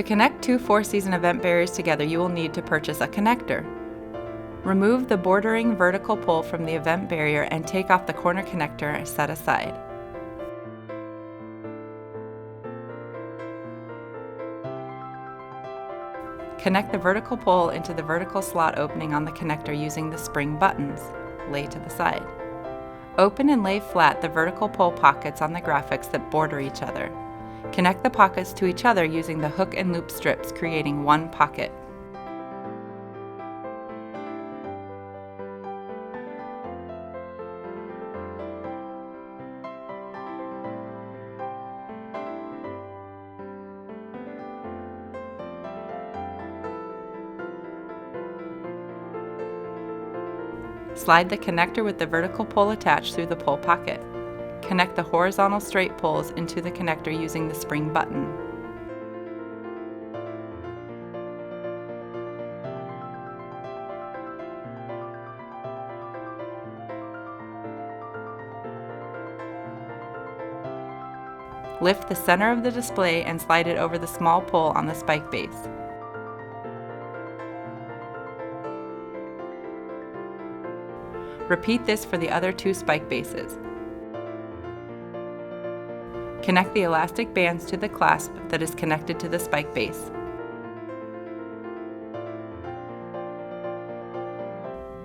To connect two four-season event barriers together, you will need to purchase a connector. Remove the bordering vertical pole from the event barrier and take off the corner connector set aside. Connect the vertical pole into the vertical slot opening on the connector using the spring buttons. Lay to the side. Open and lay flat the vertical pole pockets on the graphics that border each other. Connect the pockets to each other using the hook and loop strips, creating one pocket. Slide the connector with the vertical pole attached through the pole pocket. Connect the horizontal straight poles into the connector using the spring button. Lift the center of the display and slide it over the small pole on the spike base. Repeat this for the other two spike bases. Connect the elastic bands to the clasp that is connected to the spike base.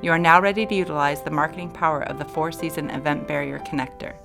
You are now ready to utilize the marketing power of the four-season event barrier connector.